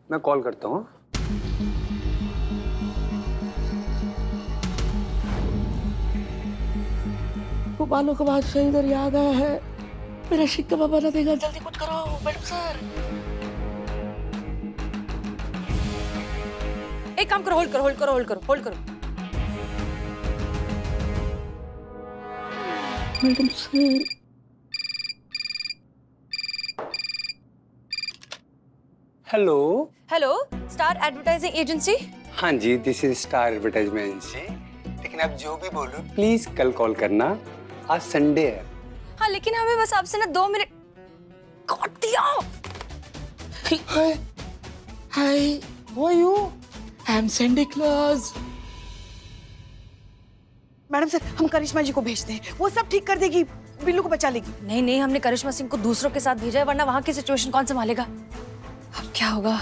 मैं कॉल करता हूँ। वो बालों का बादशाह इधर ही आ गया है। मेरा शिक्का बाबा ना देगा, जल्दी कुछ करो मैडम सर। एक काम करो, होल्ड करो, होल्ड करो, होल्ड करो, होल्ड करो। Madam sir. Hello. Hello, star advertising agency. हाँ जी, this is star advertisement agency. लेकिन आप जो भी बोलो प्लीज कल कॉल करना, आज संडे है। हाँ, लेकिन हमें बस आपसे ना 2 मिनट। काट दिया। Hi hi, how are you? I am Sandy Claus. Madam sir, हम करिश्मा जी को भेजते हैं, वो सब ठीक कर देगी, बिल्लू को बचा लेगी। नहीं नहीं, हमने करिश्मा सिंह को दूसरों के साथ भेजा है, वरना वहां की सिचुएशन कौन संभालेगा? अब क्या होगा?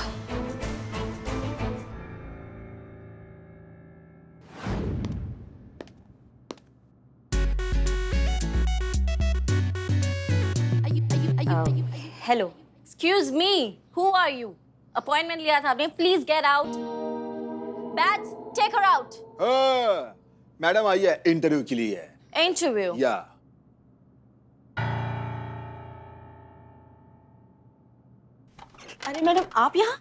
Hello, excuse me, who are you? Appointment लिया था आपने, please get out. Bats, take her out. Madam I है इंटरव्यू के लिए। इंटरव्यू? या अरे मैडम, आप यहाँ?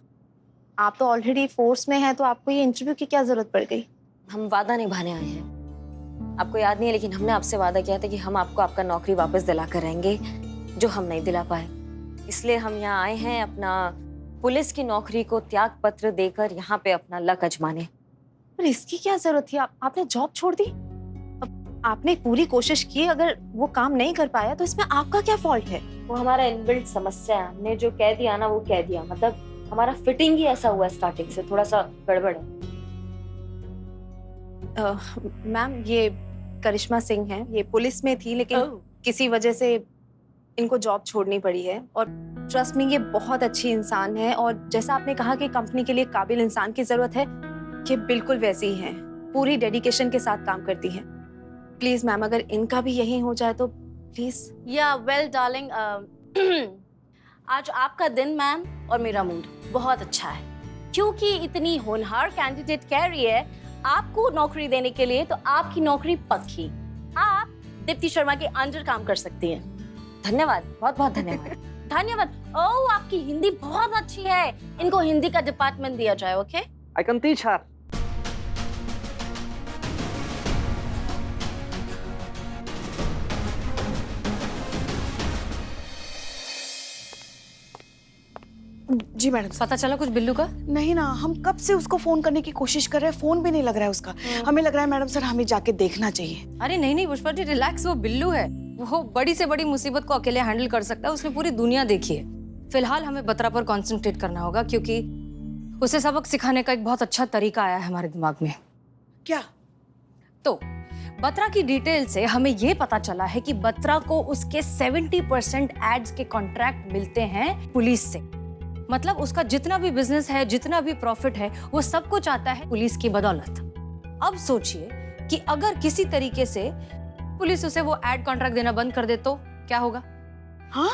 आप तो ऑलरेडी फोर्स में हैं, तो आपको ये इंटरव्यू की क्या जरूरत पड़ गई? हम वादा निभाने आए हैं। आपको याद नहीं है, लेकिन हमने आपसे वादा किया था कि हम आपको आपका नौकरी वापस दिला कर रहेंगे, जो हम नहीं दिला पाए। इसलिए हम यहाँ आए हैं अपना पुलिस की नौकरी को त्याग पत्र देकर यहाँ पे अपना लक आजमाने। पर इसकी क्या जरूरत थी? आपने जॉब छोड़ दी? अब आपने पूरी कोशिश की, अगर वो काम नहीं कर पाया तो इसमें आपका क्या फॉल्ट है? वो हमारा इनबिल्ट समस्या है। हमने जो कह दिया ना वो कह दिया, मतलब हमारा फिटिंग ही ऐसा हुआ है, स्टार्टिंग से थोड़ा सा गड़बड़ है। मैम, ये करिश्मा सिंह है, ये पुलिस में थी, लेकिन किसी वजह से इनको जॉब छोड़नी पड़ी है। और ट्रस्ट मी, ये बहुत अच्छी इंसान है, और जैसा आपने कहा कि कंपनी के लिए काबिल इंसान की जरूरत है, ये बिल्कुल वैसी ही हैं, पूरी डेडिकेशन के साथ काम करती हैं। प्लीज मैम, अगर इनका भी यही हो जाए तो प्लीज। या वेल डार्लिंग, आज आपका दिन मैम और मेरा मूड बहुत अच्छा है, क्योंकि इतनी होनहार कैंडिडेट कह रही है आपको नौकरी देने के लिए, तो आपकी नौकरी पक्की। आप दीप्ति शर्मा के अंडर काम कर सकती हैं। धन्यवाद, बहुत बहुत धन्यवाद। धन्यवाद। ओह, आपकी हिंदी बहुत अच्छी है, इनको हिंदी का डिपार्टमेंट दिया जाए। Okay, I can teach her. जी मैडम। पता चला कुछ बिल्लू का? नहीं ना, हम कब से उसको फोन करने की कोशिश कर रहे हैं, फोन भी नहीं लग रहा है उसका। हमें लग रहा है मैडम सर, हमें जाके देखना चाहिए। अरे नहीं नहीं पुष्पा जी, रिलैक्स, वो बिल्लू है, वो बड़ी से बड़ी मुसीबत को अकेले हैंडल कर सकता है, उसने पूरी दुनिया देखी है। फिलहाल हमें बत्रा पर कंसंट्रेट करना होगा, क्योंकि उसे सबक सिखाने का एक बहुत अच्छा तरीका आया है हमारे दिमाग में। क्या? तो बत्रा की डिटेल से हमें ये पता चला है कि बत्रा को उसके 70% एड्स के कॉन्ट्रैक्ट मिलते हैं पुलिस से। मतलब उसका जितना भी बिजनेस है, जितना भी प्रॉफिट है, वो सब कुछ आता है पुलिस की बदौलत। अब सोचिए कि अगर किसी तरीके से पुलिस उसे वो एड कॉन्ट्रैक्ट देना बंद कर दे तो क्या होगा? हाँ,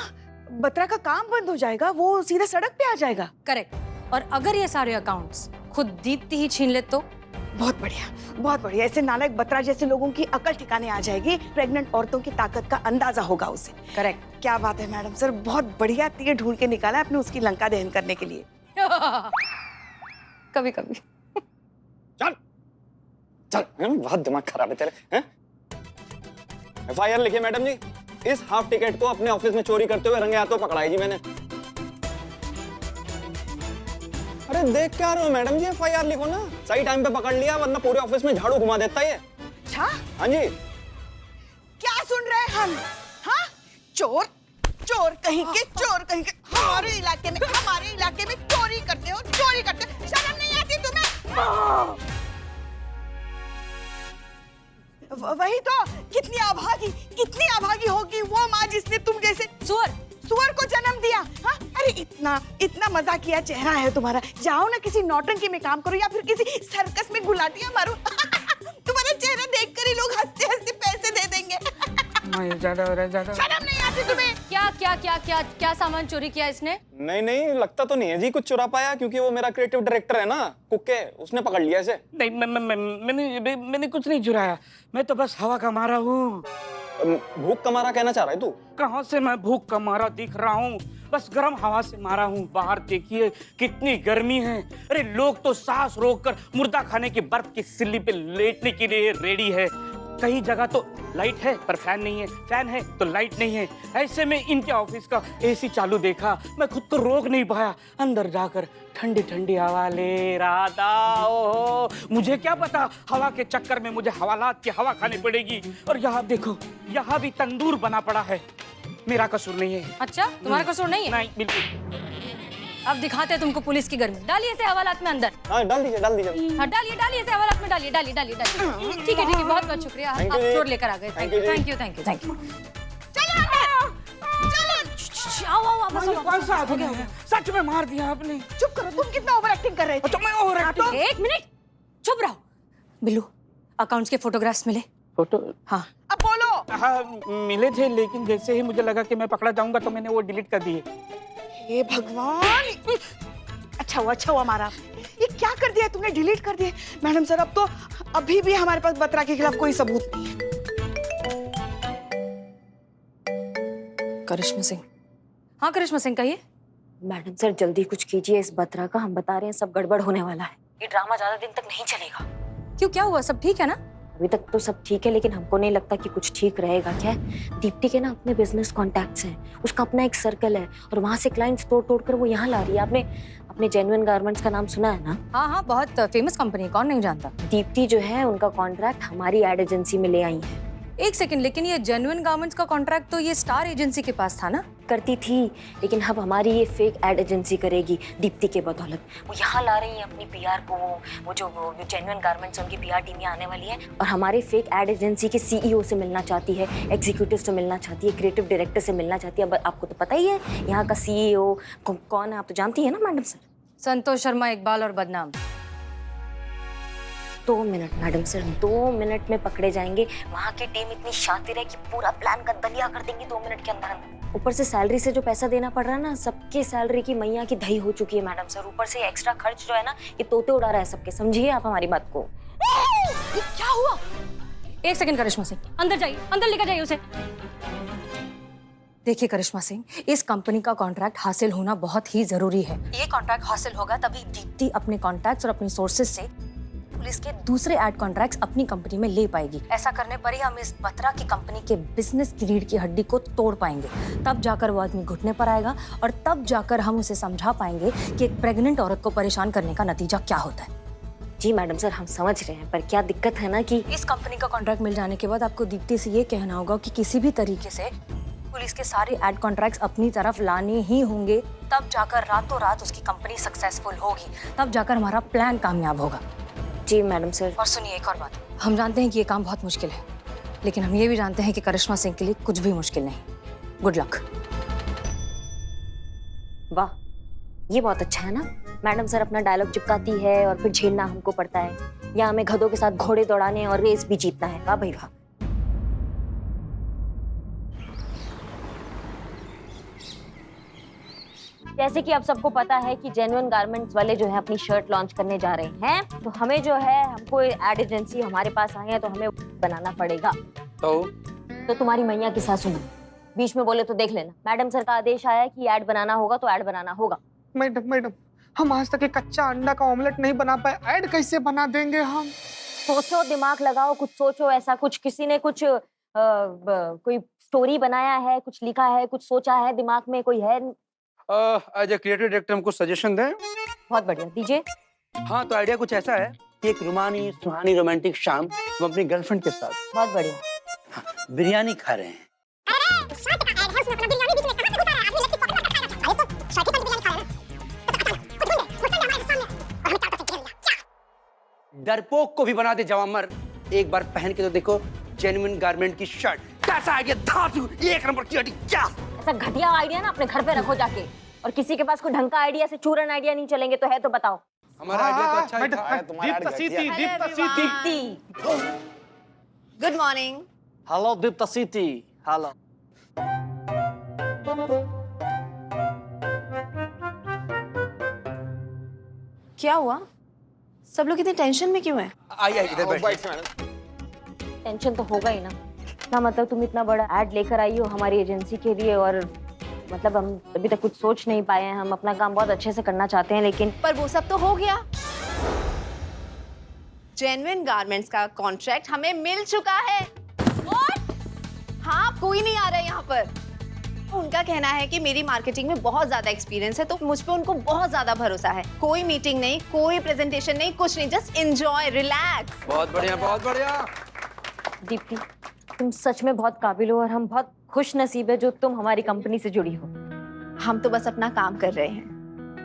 बत्रा का काम बंद हो जाएगा, वो सीधा सड़क पे आ जाएगा। करेक्ट। और अगर ये सारे अकाउंट्स खुद दीप्ति ही छीन ले तो? बहुत बढ़िया, बहुत बढ़िया। ऐसे नालायक बत्रा जैसे लोगों की अकल ठिकाने आ जाएगी, प्रेग्नेंट औरतों की ताकत का अंदाजा होगा उसे। करेक्ट। क्या बात है मैडम सर, बहुत बढ़िया तीर ढूंढ के निकाला आपने उसकी लंका दहन करने के लिए। कभी कभी। चल चल, बहुत दिमाग खराब है तेरे, हैं? FIR लिखिए मैडम जी, इस हाफ टिकट को अपने ऑफिस में चोरी करते हुए रंगे हाथों पकड़ाई जी मैंने। अरे देख क्या रहे हो मैडम जी, FIR लिखो ना, सही टाइम पे पकड़ लिया, वरना पूरे ऑफिस में झाड़ू घुमा देता है। अच्छा, हाँ जी। क्या सुन रहे हैं हम? हाँ, चोर, चोर कहीं के, चोर कहीं के, हमारे इलाके में चोरी करते हो, चोरी करते हो, शर्म नहीं आती तुम्हें? वही तो, कितनी अभागी होगी वो माँ जिसने तुम जैसे सुअर को जन्म दिया। हाँ, अरे इतना मजाकिया चेहरा है तुम्हारा। जाओ ना किसी नौटंकी में काम करो, या फिर किसी सर्कस में गुलाटियां मारो। तुम्हारा चेहरा देखकर ही लोग हंसते हंसते पैसे दे देंगे। ज्यादा हो रहा है, ज्यादा। शर्म नहीं आती तुम्हें? क्या क्या क्या क्या क्या सामान चोरी किया इसने? नहीं नहीं, लगता तो नहीं है जी कुछ चुरा पाया, क्योंकि वो मेरा क्रिएटिव डायरेक्टर है ना कुक्के, उसने पकड़ लिया इसे। नहीं मैंने कुछ नहीं चुराया, मैं तो बस हवा का मारा हूँ। भूख का मारा कहना चाह रहा है तू? कहाँ से मैं भूख का मारा दिख रहा हूँ, बस गर्म हवा से मारा हूँ। बाहर देखिए कितनी गर्मी है। अरे लोग तो सांस रोककर मुर्दा खाने की बर्फ की सिल्ली पे लेटने के लिए रेडी है। कई जगह तो लाइट है पर फैन नहीं है, फैन है तो लाइट नहीं है। ऐसे में इनके ऑफिस का एसी चालू देखा, मैं खुद को रोक नहीं पाया। अंदर जाकर ठंडी ठंडी हवा ले रहा था। ओहो, मुझे क्या पता हवा के चक्कर में मुझे हवालात की हवा खानी पड़ेगी। और यहाँ देखो, यहाँ भी तंदूर बना पड़ा है। मेरा कसूर नहीं है। अच्छा, तुम्हारा कसूर नहीं है? नहीं, बिल्कुल। अब दिखाते हैं तुमको पुलिस की गर्मी। डालिए इसे हवालात में अंदर। हाँ डाल दीजिए, डाल दीजिए। हाँ डालिए इसे हवालात में, डालिए। ठीक है बहुत बहुत शुक्रिया, आप Thank you जी। चोर लेकर आ गए। Thank you जी। Thank you. चलो आओ वापस आओ, कौन सा आदमी है? सच में मार दिया आपने। चुप करो, तुम कितना ओवर एक्टिंग कर रहे थे? अच्छा मैं और एक्टिंग। एक मिनट चुप रहो। बिल्लू, अकाउंट्स के फोटोग्राफ्स मिले? फोटो हाँ। अब बोलो। हाँ मिले थे, लेकिन जैसे ही मुझे लगा कि मैं पकड़ा जाऊंगा तो मैंने वो डिलीट कर दिए। हे भगवान, अच्छा हुआ मारा। ये क्या कर दिया तुमने, डिलीट कर दिया? मैडम सर, अब तो अभी भी हमारे पास बत्रा के खिलाफ कोई सबूत नहीं है। करिश्मा सिंह। हाँ करिश्मा सिंह, कहिए। मैडम सर जल्दी कुछ कीजिए इस बत्रा का, हम बता रहे हैं सब गड़बड़ होने वाला है। ये ड्रामा ज्यादा दिन तक नहीं चलेगा। क्यों, क्या हुआ? सब ठीक है ना? अभी तक तो सब ठीक है, लेकिन हमको नहीं लगता कि कुछ ठीक रहेगा। क्या है, दीप्ति के ना अपने बिजनेस कॉन्टैक्ट्स हैं, उसका अपना एक सर्कल है और वहाँ से क्लाइंट्स तोड़ कर वो यहाँ ला रही है। आपने अपने जेन्युइन गारमेंट्स का नाम सुना है ना? हाँ, बहुत फेमस कंपनी है, कौन नहीं जानता। दीप्ति जो है उनका कॉन्ट्रैक्ट हमारी एड एजेंसी में ले आई है। एक सेकंड, लेकिन ये जेन्युइन गारमेंट्स का कॉन्ट्रैक्ट तो ये स्टार एजेंसी के पास था ना? करती थी, लेकिन अब हमारी ये फेक एड एजेंसी करेगी दीप्ति के बदौलत। वो यहाँ ला रही है अपनी पीआर को। वो जो जेन्युइन गारमेंट्स उनकी पीआर टीम यहाँ आने वाली है और हमारे फेक एड एजेंसी के सीईओ से मिलना चाहती है, एग्जीक्यूटिव से मिलना चाहती है, क्रिएटिव डायरेक्टर से मिलना चाहती है। अब आपको तो पता ही है यहाँ का सीईओ कौन है, आप तो जानती है ना मैडम सर? संतोष शर्मा, इकबाल और बदनाम। 2 मिनट मैडम सर, 2 मिनट में पकड़े जाएंगे। वहाँ की टीम इतनी शातिर है कि पूरा प्लान का दलिया कर देंगी 2 मिनट के अंदर। ऊपर से सैलरी से जो पैसा देना पड़ रहा है ना, सबके सैलरी की मैया की दही हो चुकी है मैडम सर। ऊपर से एक्स्ट्रा खर्च जो है ना, ये तोते उड़ा रहा है सबके। समझिए आप हमारी बात को। ये क्या हुआ? एक सेकंड करिश्मा सिंह, अंदर जाइए, अंदर लेकर जाइए उसे। देखिए करिश्मा सिंह, इस कंपनी का कॉन्ट्रैक्ट हासिल होना बहुत ही जरूरी है। ये कॉन्ट्रैक्ट हासिल होगा तभी दीप्ति अपने कॉन्टैक्ट्स और अपनी सोर्सेज से पुलिस के दूसरे एड कॉन्ट्रैक्ट्स अपनी कंपनी में ले पाएगी। ऐसा करने पर ही हम इस बत्रा की कंपनी के बिजनेस की रीढ़ की हड्डी को तोड़ पाएंगे। तब जाकर वो आदमी घुटने पर आएगा और तब जाकर हम उसे समझा पाएंगे कि एक प्रेग्नेंट औरत को परेशान करने का नतीजा क्या होता है। जी मैडम सर, हम समझ रहे हैं, पर क्या दिक्कत है ना कि इस कंपनी का कॉन्ट्रैक्ट मिल जाने के बाद आपको दीप्ति से ये कहना होगा कि किसी भी तरीके से पुलिस के सारे एड कॉन्ट्रैक्ट्स अपनी तरफ लाने ही होंगे। तब जाकर रातों रात उसकी कंपनी सक्सेसफुल होगी, तब जाकर हमारा प्लान कामयाब होगा। जी मैडम सर। और सुनिए एक और बात, हम जानते हैं कि ये काम बहुत मुश्किल है, लेकिन हम ये भी जानते हैं कि करिश्मा सिंह के लिए कुछ भी मुश्किल नहीं। Good luck. वाह, ये बहुत अच्छा है ना। मैडम सर अपना डायलॉग चिपकाती है और फिर झेलना हमको पड़ता है। यहाँ हमें गधों के साथ घोड़े दौड़ाने और रेस भी जीतना है। वाह भाई वाह। जैसे कि आप सबको पता है कि जेन्युइन गारमेंट्स वाले जो है अपनी शर्ट लॉन्च करने जा रहे हैं, तो हमें जो है, हमको एड एजेंसी हमारे पास आई है तो हमें बनाना पड़ेगा। तो तुम्हारी मैया की सासू मां बीच में बोले तो देख लेना। मैडम सर का आदेश आया है कि ऐड बनाना होगा तो ऐड बनाना होगा। मैडम, हम आज तक एक कच्चा अंडा का ऑमलेट नहीं बना पाए, ऐड कैसे बना देंगे हम? सोचो, दिमाग लगाओ, कुछ सोचो। ऐसा कुछ किसी ने कुछ कोई स्टोरी बनाया है, कुछ लिखा है, कुछ सोचा है दिमाग में, कोई है? एज ए क्रिएटिव डायरेक्टर हमको सजेशन दें। बहुत बढ़िया, दीजिए। हाँ, तो आइडिया कुछ ऐसा है कि एक रुमानी सुहानी रोमांटिक शाम हम अपनी गर्लफ्रेंड के साथ बहुत बढ़िया। बिरयानी खा रहे हैं। डरपोक को भी बना दे जवामर। एक बार पहन के तो देखो जेन्युइन गारमेंट की शर्ट। कैसा आइडिया? धातु एक नंबर की आइडिया। क्या ऐसा घटिया आइडिया ना अपने घर पे रखो जाके। और किसी के पास कोई ढंग का आइडिया से चूरन आइडिया नहीं चलेंगे तो है तो बताओ। हमारा आइडिया तो अच्छा ही था। Deepti. Good morning. Hello Deepti, hello. क्या हुआ? सब लोग इतने टेंशन में क्यों हैं? आइए इधर बैठिए। बैठ मैडम। टेंशन तो होगा ही ना। ना मतलब तुम इतना बड़ा ऐड लेकर आई हो हमारी एजेंसी के लिए, और मतलब हम अभी तक कुछ सोच नहीं पाए हैं। हम अपना काम बहुत अच्छे से करना चाहते हैं, लेकिन पर वो सब तो हो गया। जेन्युइन गारमेंट्स का कॉन्ट्रैक्ट हमें मिल चुका है। What? हाँ, कोई नहीं आ रहा है यहाँ पर। उनका कहना है कि मेरी मार्केटिंग में बहुत ज्यादा एक्सपीरियंस है, तो मुझ पे उनको बहुत ज्यादा भरोसा है। कोई मीटिंग नहीं, कोई प्रेजेंटेशन नहीं, कुछ नहीं, जस्ट एंजॉय, रिलैक्स। बहुत बढ़िया, बहुत बढ़िया। दीप्ति, तुम सच में बहुत काबिल हो और हम बहुत खुश नसीब है जो तुम हमारी कंपनी से जुड़ी हो। हम तो बस अपना काम कर रहे हैं।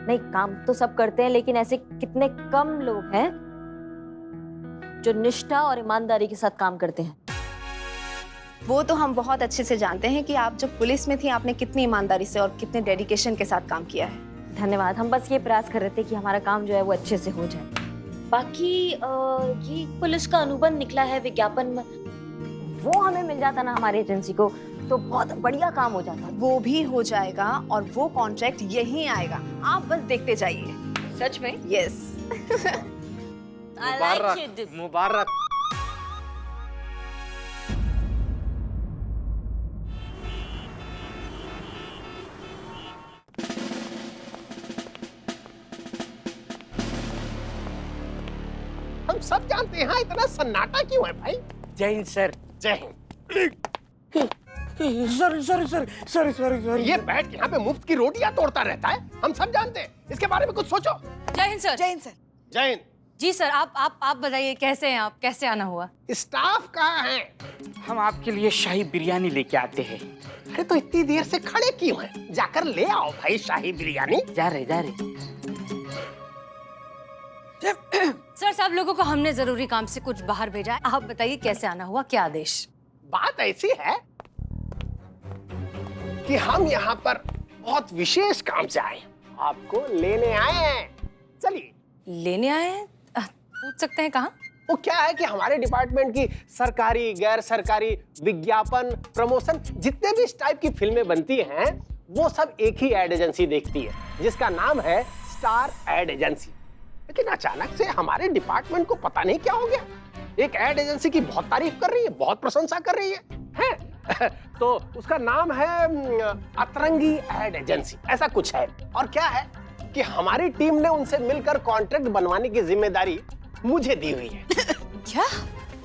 नहीं, काम तो सब करते हैं, लेकिन ऐसे कितने कम लोग हैं जो निष्ठा और ईमानदारी के साथ काम करते हैं। वो तो हम बहुत अच्छे से जानते हैं कि आप जब पुलिस में थी आपने कितनी ईमानदारी से और कितने डेडिकेशन के साथ काम किया है। धन्यवाद। हम बस ये प्रयास कर रहे थे कि हमारा काम जो है वो अच्छे से हो जाए। बाकी ये पुलिस का अनुबंध निकला है विज्ञापन में, वो हमें मिल जाता ना हमारी एजेंसी को तो बहुत बढ़िया काम हो जाता। वो भी हो जाएगा और वो कॉन्ट्रैक्ट यहीं आएगा, आप बस देखते जाइए। सच में? यस। मुबारक मुबारक। हम सब जानते हैं हाँ, इतना सन्नाटा क्यों है भाई? जय हिंद सर। जय हिंद। सर ये बैठ यहाँ पे मुफ्त की रोटियां तोड़ता रहता है, हम सब जानते हैं। इसके बारे में कुछ सोचो। जय हिंद सर। जय हिंद सर। जय हिंद। जी सर, आप बताइए कैसे हैं आप, कैसे आना हुआ? स्टाफ कहाँ है? हम आपके लिए शाही बिरयानी लेके आते हैं। अरे तो इतनी देर से खड़े क्यों हैं? जाकर ले आओ भाई शाही बिरयानी। जा रहे। सर, सब लोगों को हमने जरूरी काम से कुछ बाहर भेजा है। आप बताइए कैसे आना हुआ, क्या आदेश? बात ऐसी है कि हम यहाँ पर बहुत विशेष काम से आए हैं, आपको लेने आए हैं। चलिए। लेने आए हैं? पूछ सकते हैं कहाँ? वो क्या है कि हमारे डिपार्टमेंट की सरकारी, गैर सरकारी, विज्ञापन, प्रमोशन, जितने भी इस टाइप की फिल्में बनती हैं वो सब एक ही एड एजेंसी देखती है जिसका नाम है स्टार एड एजेंसी। लेकिन अचानक से हमारे डिपार्टमेंट को पता नहीं क्या हो गया, एक एड एजेंसी की बहुत तारीफ कर रही है, बहुत प्रशंसा कर रही है? तो उसका नाम है अतरंगी एड एजेंसी, ऐसा कुछ है। और क्या है कि हमारी टीम ने उनसे मिलकर कॉन्ट्रैक्ट बनवाने की जिम्मेदारी मुझे दी हुई है। क्या?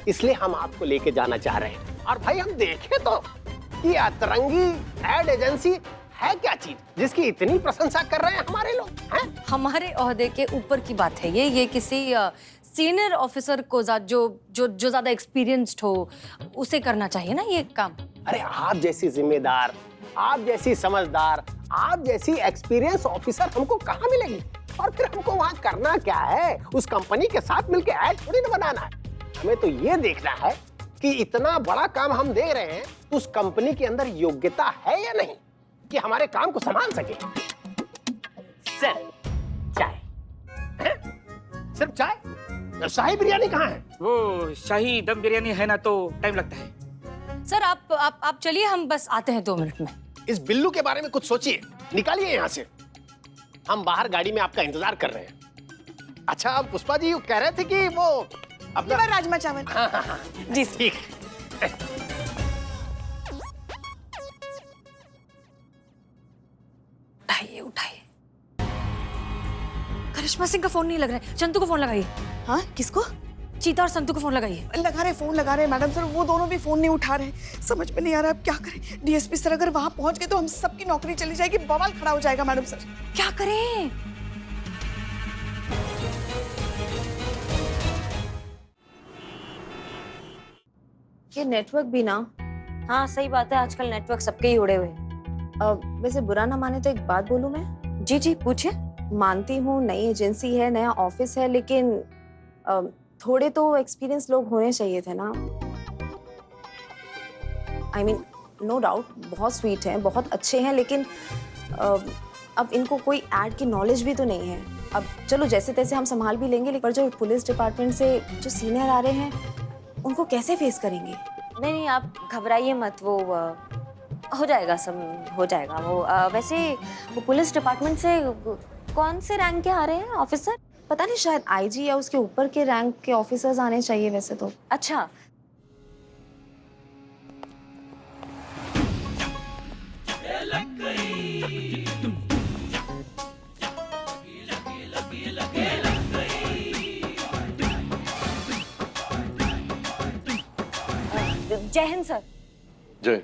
इसलिए हम आपको लेके जाना चाह रहे हैं। और भाई हम देखें तो कि अतरंगी एड एजेंसी है क्या चीज जिसकी इतनी प्रशंसा कर रहे हैं हमारे लोग हैं? हमारे ओहदे के ऊपर की बात है ये किसी सीनियर ऑफिसर को जो ज्यादा एक्सपीरियंस्ड हो उसे करना चाहिए ना ये काम। अरे आप जैसी जिम्मेदार, आप जैसी समझदार, आप जैसी एक्सपीरियंस ऑफिसर हमको कहाँ मिलेगी? और फिर हमको वहाँ करना क्या है? उस कंपनी के साथ मिलकर ऐड थोड़ी ना बनाना है। हमें तो ये देखना है कि इतना बड़ा काम हम दे रहे हैं तो उस कंपनी के अंदर योग्यता है या नहीं कि हमारे काम को संभाल सके। सर, चाय है? सिर्फ चाय? शाही बिरयानी कहाँ है? वो शाही दम बिरयानी है ना तो टाइम लगता है। सर आप चलिए, हम बस आते हैं 2 मिनट में। इस बिल्लू के बारे में कुछ सोचिए, निकालिए यहाँ से। हम बाहर गाड़ी में आपका इंतजार कर रहे हैं। अच्छा, आप पुष्पा जी कह रहे थे कि वो अपना राजमा चावल। हाँ। जी ठीक। उठाइए। करिश्मा सिंह का फोन नहीं लग रहा है, चंतु को फोन लगाइए। हाँ, किसको? चीता और संतु को फोन लगाइए। फोन लगा रहे मैडम सर, वो दोनों भी फोन नहीं उठा रहे। समझ में नहीं आ रहा अब क्या करें। डीएसपी सर अगर वहां पहुंच गए तो हम सबकी नौकरी चली जाएगी, बवाल खड़ा हो जाएगा मैडम सर। क्या करें? ये नेटवर्क भी ना। हाँ सही बात है, आजकल नेटवर्क सबके ही उड़े हुए हैं। वैसे बुरा ना माने तो एक बात बोलूं मैं? जी पूछिए। मानती हूँ नई एजेंसी है, नया ऑफिस है, लेकिन थोड़े तो एक्सपीरियंस लोग होने चाहिए थे ना। आई मीन नो डाउट बहुत स्वीट हैं, बहुत अच्छे हैं, लेकिन अब इनको कोई ऐड की नॉलेज भी तो नहीं है। अब चलो जैसे तैसे हम संभाल भी लेंगे, लेकिन जो पुलिस डिपार्टमेंट से जो सीनियर आ रहे हैं उनको कैसे फेस करेंगे? नहीं आप घबराइए मत, वो हो जाएगा, सब हो जाएगा। वो वैसे वो पुलिस डिपार्टमेंट से कौन से रैंक के आ रहे हैं ऑफिसर? पता नहीं, शायद आईजी या उसके ऊपर के रैंक के ऑफिसर्स आने चाहिए वैसे तो। अच्छा, जय हिंद सर। जय।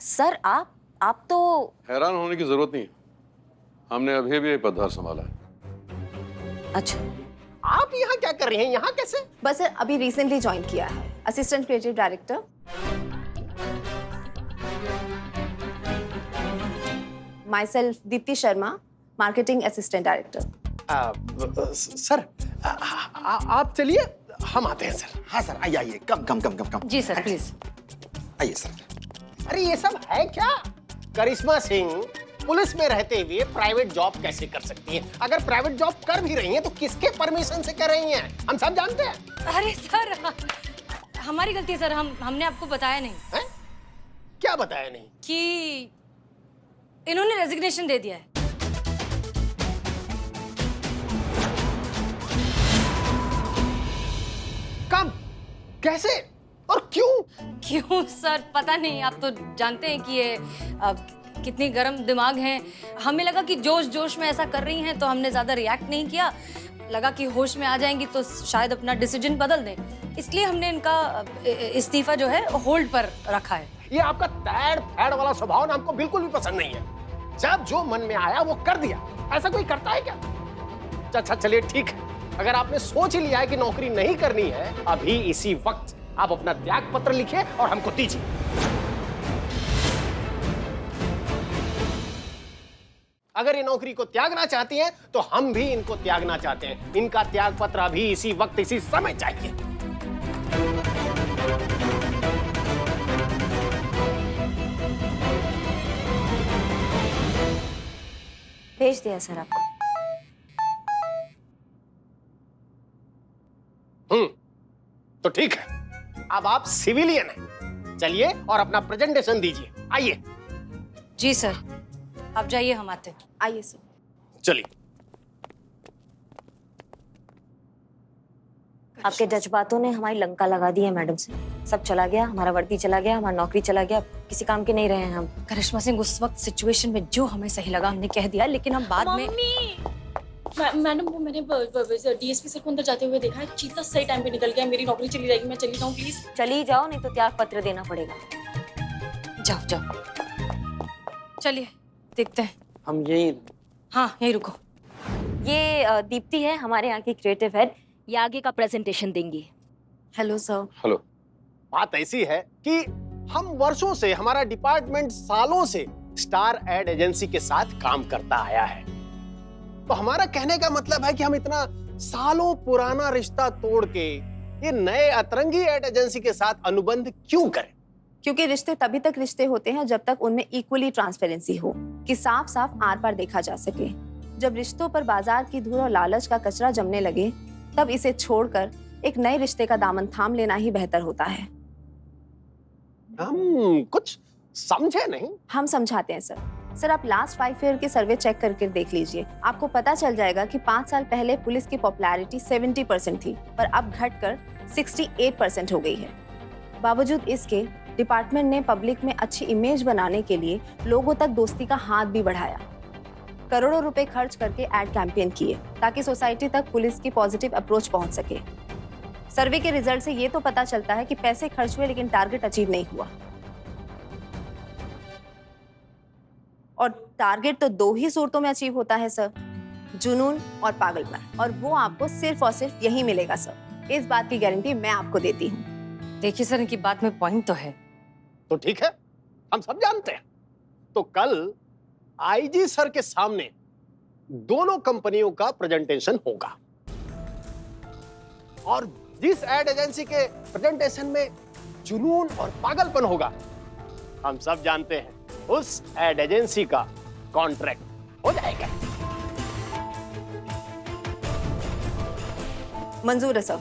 सर आप तो हैरान होने की जरूरत नहीं है, हमने अभी भी पदभार संभाला है। अच्छा, आप यहाँ क्या कर रही हैं? यहाँ कैसे? बस सर अभी रिसेंटली ज्वाइन किया है, assistant creative director. My self Deepti Sharma, marketing assistant director. Sir आप चलिए, हम आते हैं सर। हाँ सर, आइए आइए, कम। जी सर प्लीज। आइए सर। अरे ये सब है क्या? करिश्मा सिंह पुलिस में रहते हुए प्राइवेट जॉब कैसे कर सकती हैं? अगर प्राइवेट जॉब कर भी रही हैं तो किसके परमिशन से कर रही हैं? हम सब जानते हैं। अरे सर, हमारी गलती है सर, हमने आपको बताया नहीं। हैं? क्या बताया नहीं? कि इन्होंने रेजिग्नेशन दे दिया है। कब? कैसे? और क्यों? क्यों सर, पता नहीं, आप तो जानते हैं कि ये कितनी गर्म दिमाग हैं। हमें लगा कि जोश जोश में ऐसा कर रही हैं तो हमने ज्यादा रिएक्ट नहीं किया, लगा कि होश में आ जाएंगी तो शायद अपना डिसीजन बदल दें, इसलिए हमने इनका इस्तीफा जो है होल्ड पर रखा है। ये आपका तैड़ फैड़ वाला स्वभाव ना हमको बिल्कुल भी पसंद नहीं है। जब जो मन में आया वो कर दिया, ऐसा कोई करता है क्या? अच्छा चलिए ठीक है, अगर आपने सोच ही लिया है कि नौकरी नहीं करनी है, अभी इसी वक्त आप अपना त्याग पत्र लिखिए और हमको दीजिए। अगर ये नौकरी को त्यागना चाहती हैं तो हम भी इनको त्यागना चाहते हैं। इनका त्याग पत्र अभी इसी वक्त इसी समय चाहिए। भेज दिया सर आपको। तो ठीक है, अब आप सिविलियन हैं, चलिए और अपना प्रेजेंटेशन दीजिए। आइए। जी सर, आप जाइए, हम आते हैं। आइए सर। चलिए। आपके जज्बातों ने हमारी लंका लगा दी है मैडम से। सब चला गया, हमारा वर्दी चला गया, हमारी नौकरी चला गया, किसी काम के नहीं रहे हैं हम। करिश्मा सिंह, उस वक्त सिचुएशन में जो हमें सही लगा हमने कह दिया, लेकिन हम बाद में मैडम वो मैंने डीएसपी सर को अंदर जाते हुए देखा है। चीता सही टाइम पे निकल गया, मेरी नौकरी चली जाएगी। मैं चली जाऊँ प्लीज? चली जाओ, नहीं तो त्याग पत्र देना पड़ेगा। जाओ जाओ, चलिए देखते हैं। हम यही हाँ, यही रुको। ये दीप्ति है, हमारे यहाँ की क्रिएटिव हेड, ये आगे का प्रेजेंटेशन देंगी। Hello sir. हेलो। बात ऐसी है कि हम वर्षों से, हमारा डिपार्टमेंट सालों से स्टार एड एजेंसी के साथ काम करता आया है। तो हमारा कहने का मतलब है कि हम इतना सालों पुराना रिश्ता तोड़ के ये नए अतरंगी एड एजेंसी के साथ अनुबंध क्यों करें? क्योंकि रिश्ते तभी तक रिश्ते होते हैं जब तक उनमें इक्वली ट्रांसपेरेंसी हो, कि साफ साफ आर पार देखा जा सके। जब रिश्तों पर बाजार की धूल और लालच का कचरा जमने लगे, तब इसे छोड़कर एक नए रिश्ते का दामन थाम लेना ही बेहतर होता है। हम कुछ समझे नहीं। हम समझाते हैं सर। सर आप लास्ट 5 ईयर के सर्वे चेक करके देख लीजिए, आपको पता चल जाएगा कि 5 साल पहले पुलिस की पॉपुलैरिटी 70% थी, पर अब घटकर 68% हो गई है। बावजूद इसके डिपार्टमेंट ने पब्लिक में अच्छी इमेज बनाने के लिए लोगों तक दोस्ती का हाथ भी बढ़ाया। करोड़ों रुपए खर्च करके एड कैंपेन किए ताकि सोसाइटी तक पुलिस की पॉजिटिव अप्रोच पहुंच सके। सर्वे के रिजल्ट से ये तो पता चलता है कि पैसे खर्च हुए लेकिन टारगेट अचीव नहीं हुआ। और टारगेट तो 2 ही सूरतों में अचीव होता है सर, जुनून और पागलपन, और वो आपको सिर्फ और सिर्फ यही मिलेगा सर। इस बात की गारंटी मैं आपको देती हूँ। देखिए सर, इनकी बात में पॉइंट तो है। तो ठीक है, हम सब जानते हैं। तो कल आईजी सर के सामने दोनों कंपनियों का प्रेजेंटेशन होगा, और जिस एड एजेंसी के प्रेजेंटेशन में जुनून और पागलपन होगा, हम सब जानते हैं उस एड एजेंसी का कॉन्ट्रैक्ट हो जाएगा। मंजूर है सर।